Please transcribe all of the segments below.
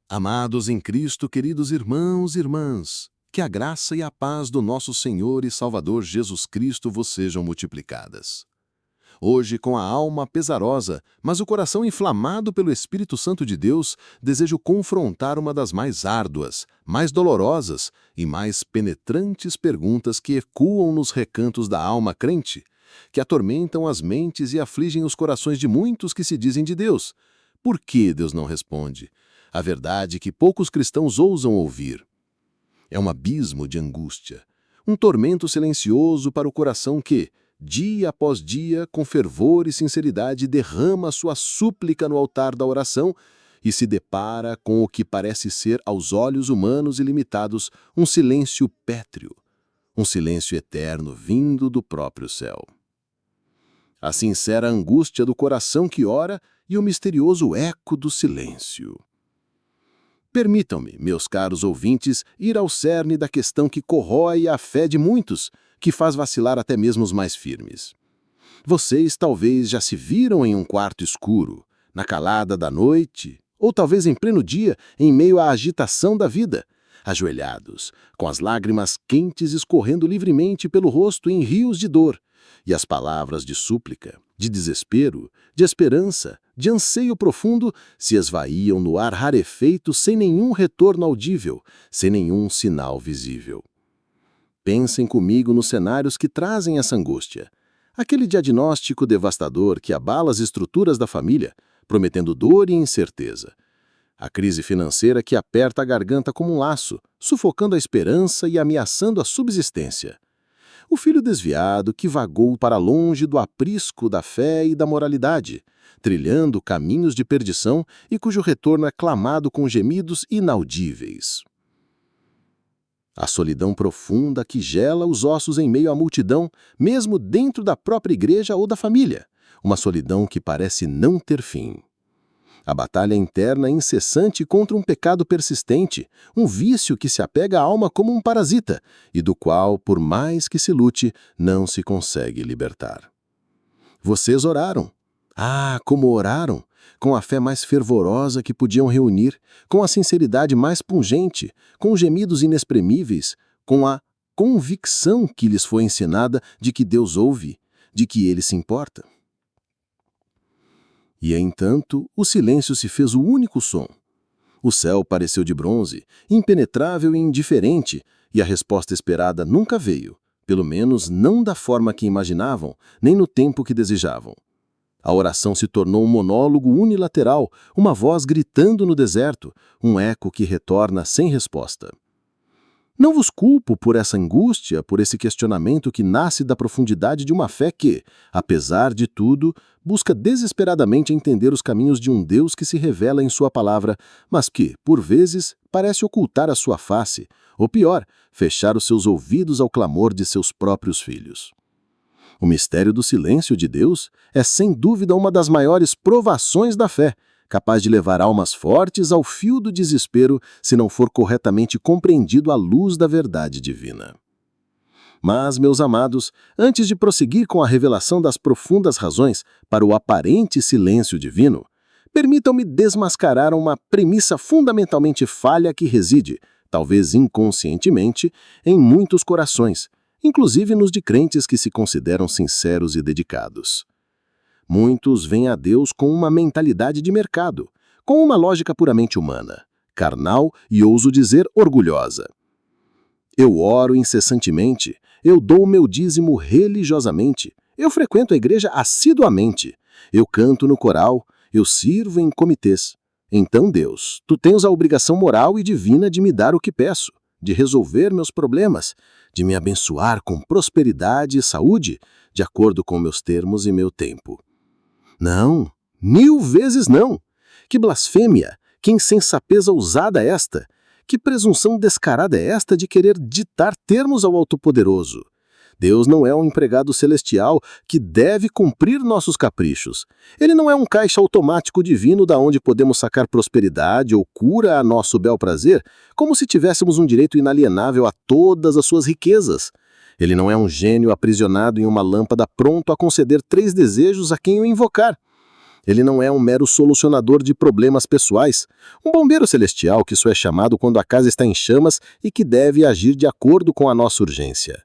Amados em Cristo, queridos irmãos e irmãs, que a graça e a paz do nosso Senhor e Salvador Jesus Cristo vos sejam multiplicadas. Hoje, com a alma pesarosa, mas o coração inflamado pelo Espírito Santo de Deus, desejo confrontar uma das mais árduas, mais dolorosas e mais penetrantes perguntas que ecoam nos recantos da alma crente, que atormentam as mentes e afligem os corações de muitos que se dizem de Deus. Por que Deus não responde? A verdade que poucos cristãos ousam ouvir. É um abismo de angústia, um tormento silencioso para o coração que, dia após dia, com fervor e sinceridade, derrama sua súplica no altar da oração e se depara com o que parece ser, aos olhos humanos e limitados, um silêncio pétreo, um silêncio eterno vindo do próprio céu. A sincera angústia do coração que ora e o misterioso eco do silêncio. Permitam-me, meus caros ouvintes, ir ao cerne da questão que corrói a fé de muitos, que faz vacilar até mesmo os mais firmes. Vocês talvez já se viram em um quarto escuro, na calada da noite, ou talvez em pleno dia, em meio à agitação da vida, ajoelhados, com as lágrimas quentes escorrendo livremente pelo rosto em rios de dor, e as palavras de súplica, de desespero, de esperança, de anseio profundo se esvaíam no ar rarefeito sem nenhum retorno audível, sem nenhum sinal visível. Pensem comigo nos cenários que trazem essa angústia. Aquele diagnóstico devastador que abala as estruturas da família, prometendo dor e incerteza. A crise financeira que aperta a garganta como um laço, sufocando a esperança e ameaçando a subsistência. O filho desviado que vagou para longe do aprisco da fé e da moralidade, trilhando caminhos de perdição e cujo retorno é clamado com gemidos inaudíveis. A solidão profunda que gela os ossos em meio à multidão, mesmo dentro da própria igreja ou da família. Uma solidão que parece não ter fim. A batalha interna incessante contra um pecado persistente, um vício que se apega à alma como um parasita e do qual, por mais que se lute, não se consegue libertar. Vocês oraram. Ah, como oraram! Com a fé mais fervorosa que podiam reunir, com a sinceridade mais pungente, com gemidos inexprimíveis, com a convicção que lhes foi ensinada de que Deus ouve, de que Ele se importa. E, entanto, o silêncio se fez o único som. O céu pareceu de bronze, impenetrável e indiferente, e a resposta esperada nunca veio, pelo menos não da forma que imaginavam, nem no tempo que desejavam. A oração se tornou um monólogo unilateral, uma voz gritando no deserto, um eco que retorna sem resposta. Não vos culpo por essa angústia, por esse questionamento que nasce da profundidade de uma fé que, apesar de tudo, busca desesperadamente entender os caminhos de um Deus que se revela em sua palavra, mas que, por vezes, parece ocultar a sua face, ou pior, fechar os seus ouvidos ao clamor de seus próprios filhos. O mistério do silêncio de Deus é, sem dúvida, uma das maiores provações da fé, capaz de levar almas fortes ao fio do desespero se não for corretamente compreendido à luz da verdade divina. Mas, meus amados, antes de prosseguir com a revelação das profundas razões para o aparente silêncio divino, permitam-me desmascarar uma premissa fundamentalmente falha que reside, talvez inconscientemente, em muitos corações, inclusive nos de crentes que se consideram sinceros e dedicados. Muitos veem a Deus com uma mentalidade de mercado, com uma lógica puramente humana, carnal e, ouso dizer, orgulhosa. Eu oro incessantemente, eu dou o meu dízimo religiosamente, eu frequento a igreja assiduamente, eu canto no coral, eu sirvo em comitês. Então, Deus, tu tens a obrigação moral e divina de me dar o que peço, de resolver meus problemas, de me abençoar com prosperidade e saúde, de acordo com meus termos e meu tempo. Não, 1000 vezes não! Que blasfêmia, que insensapeza ousada esta! Que presunção descarada é esta de querer ditar termos ao Alto-Poderoso? Deus não é um empregado celestial que deve cumprir nossos caprichos. Ele não é um caixa automático divino da onde podemos sacar prosperidade ou cura a nosso bel prazer, como se tivéssemos um direito inalienável a todas as suas riquezas. Ele não é um gênio aprisionado em uma lâmpada pronto a conceder 3 desejos a quem o invocar. Ele não é um mero solucionador de problemas pessoais, um bombeiro celestial que só é chamado quando a casa está em chamas e que deve agir de acordo com a nossa urgência.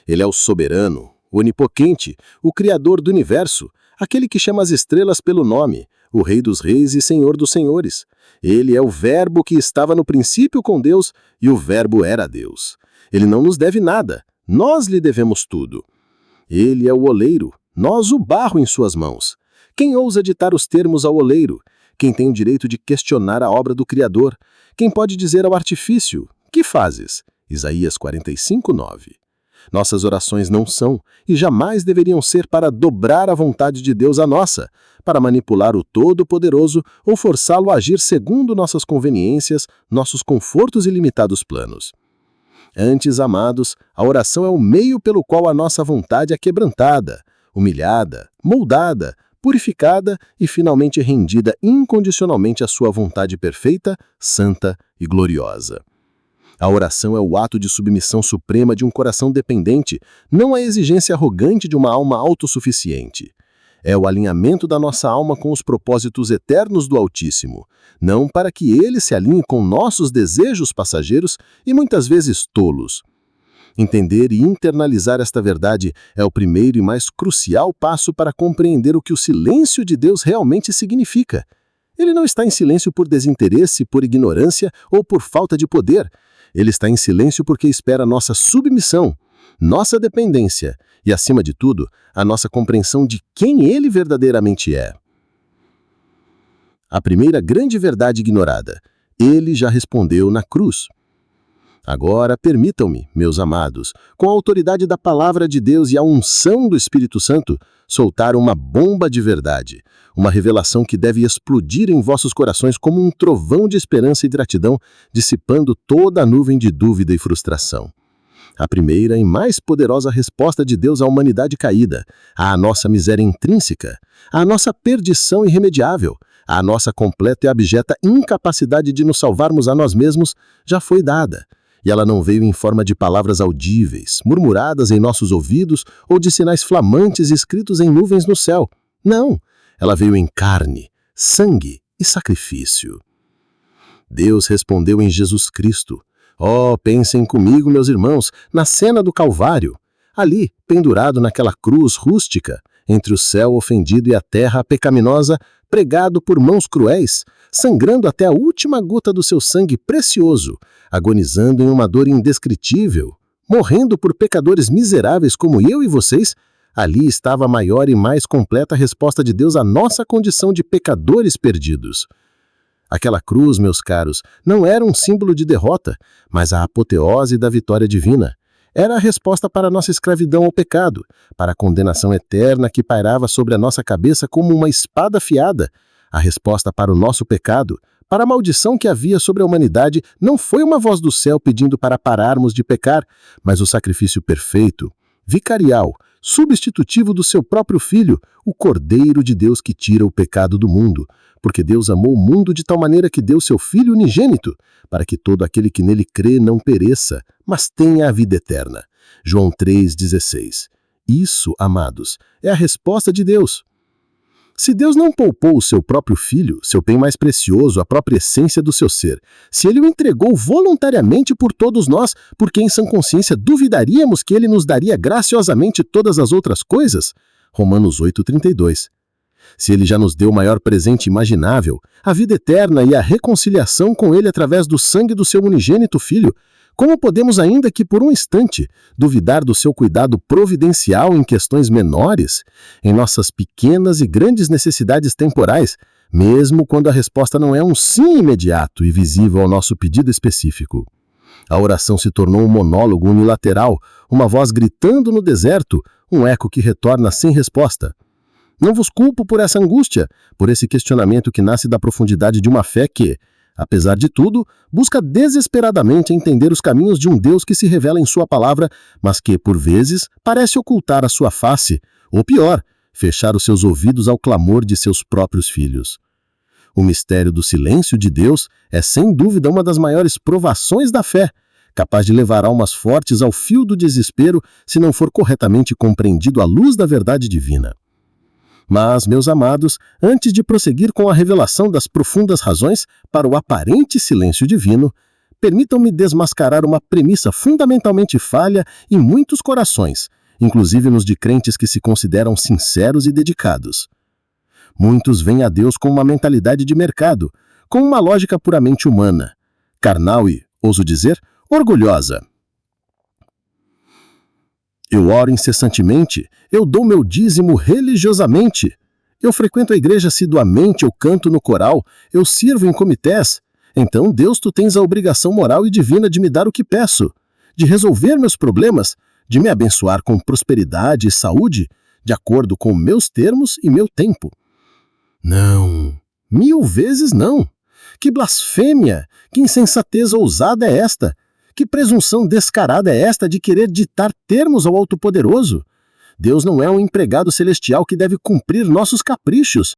Ele é o soberano, o onipotente, o criador do universo, aquele que chama as estrelas pelo nome, o Rei dos Reis e Senhor dos Senhores. Ele é o Verbo que estava no princípio com Deus e o Verbo era Deus. Ele não nos deve nada, nós lhe devemos tudo. Ele é o oleiro, nós o barro em suas mãos. Quem ousa ditar os termos ao oleiro? Quem tem o direito de questionar a obra do Criador? Quem pode dizer ao artifício: que fazes? Isaías 45:9. Nossas orações não são e jamais deveriam ser para dobrar a vontade de Deus à nossa, para manipular o Todo-Poderoso ou forçá-lo a agir segundo nossas conveniências, nossos confortos e limitados planos. Antes, amados, a oração é o meio pelo qual a nossa vontade é quebrantada, humilhada, moldada, purificada e finalmente rendida incondicionalmente à sua vontade perfeita, santa e gloriosa. A oração é o ato de submissão suprema de um coração dependente, não a exigência arrogante de uma alma autossuficiente. É o alinhamento da nossa alma com os propósitos eternos do Altíssimo, não para que ele se alinhe com nossos desejos passageiros e muitas vezes tolos. Entender e internalizar esta verdade é o primeiro e mais crucial passo para compreender o que o silêncio de Deus realmente significa. Ele não está em silêncio por desinteresse, por ignorância ou por falta de poder. Ele está em silêncio porque espera nossa submissão, nossa dependência e, acima de tudo, a nossa compreensão de quem ele verdadeiramente é. A primeira grande verdade ignorada: ele já respondeu na cruz. Agora, permitam-me, meus amados, com a autoridade da Palavra de Deus e a unção do Espírito Santo, soltar uma bomba de verdade, uma revelação que deve explodir em vossos corações como um trovão de esperança e gratidão, dissipando toda a nuvem de dúvida e frustração. A primeira e mais poderosa resposta de Deus à humanidade caída, à nossa miséria intrínseca, à nossa perdição irremediável, à nossa completa e abjeta incapacidade de nos salvarmos a nós mesmos, já foi dada. E ela não veio em forma de palavras audíveis, murmuradas em nossos ouvidos ou de sinais flamantes escritos em nuvens no céu. Não, ela veio em carne, sangue e sacrifício. Deus respondeu em Jesus Cristo. Oh, pensem comigo, meus irmãos, na cena do Calvário. Ali, pendurado naquela cruz rústica, entre o céu ofendido e a terra pecaminosa, pregado por mãos cruéis, sangrando até a última gota do seu sangue precioso, agonizando em uma dor indescritível, morrendo por pecadores miseráveis como eu e vocês, ali estava a maior e mais completa resposta de Deus à nossa condição de pecadores perdidos. Aquela cruz, meus caros, não era um símbolo de derrota, mas a apoteose da vitória divina. Era a resposta para a nossa escravidão ao pecado, para a condenação eterna que pairava sobre a nossa cabeça como uma espada afiada. A resposta para o nosso pecado, para a maldição que havia sobre a humanidade, não foi uma voz do céu pedindo para pararmos de pecar, mas o sacrifício perfeito, vicarial, substitutivo do seu próprio Filho, o Cordeiro de Deus que tira o pecado do mundo. Porque Deus amou o mundo de tal maneira que deu seu Filho unigênito, para que todo aquele que nele crê não pereça, mas tenha a vida eterna. João 3,16. Isso, amados, é a resposta de Deus. Se Deus não poupou o seu próprio Filho, seu bem mais precioso, a própria essência do seu ser, se ele o entregou voluntariamente por todos nós, por que em sã consciência duvidaríamos que ele nos daria graciosamente todas as outras coisas? Romanos 8,32. Se ele já nos deu o maior presente imaginável, a vida eterna e a reconciliação com ele através do sangue do seu unigênito Filho, como podemos ainda que por um instante duvidar do seu cuidado providencial em questões menores, em nossas pequenas e grandes necessidades temporais, mesmo quando a resposta não é um sim imediato e visível ao nosso pedido específico? A oração se tornou um monólogo unilateral, uma voz gritando no deserto, um eco que retorna sem resposta. Não vos culpo por essa angústia, por esse questionamento que nasce da profundidade de uma fé que, apesar de tudo, busca desesperadamente entender os caminhos de um Deus que se revela em sua palavra, mas que, por vezes, parece ocultar a sua face, ou pior, fechar os seus ouvidos ao clamor de seus próprios filhos. O mistério do silêncio de Deus é, sem dúvida, uma das maiores provações da fé, capaz de levar almas fortes ao fio do desespero se não for corretamente compreendido à luz da verdade divina. Mas, meus amados, antes de prosseguir com a revelação das profundas razões para o aparente silêncio divino, permitam-me desmascarar uma premissa fundamentalmente falha em muitos corações, inclusive nos de crentes que se consideram sinceros e dedicados. Muitos veem a Deus com uma mentalidade de mercado, com uma lógica puramente humana, carnal e, ouso dizer, orgulhosa. Eu oro incessantemente, eu dou meu dízimo religiosamente. Eu frequento a igreja assiduamente, eu canto no coral, eu sirvo em comitês. Então, Deus, tu tens a obrigação moral e divina de me dar o que peço, de resolver meus problemas, de me abençoar com prosperidade e saúde, de acordo com meus termos e meu tempo. Não, 1000 vezes não. Que blasfêmia, que insensatez ousada é esta? Que presunção descarada é esta de querer ditar termos ao Alto-Poderoso? Deus não é um empregado celestial que deve cumprir nossos caprichos.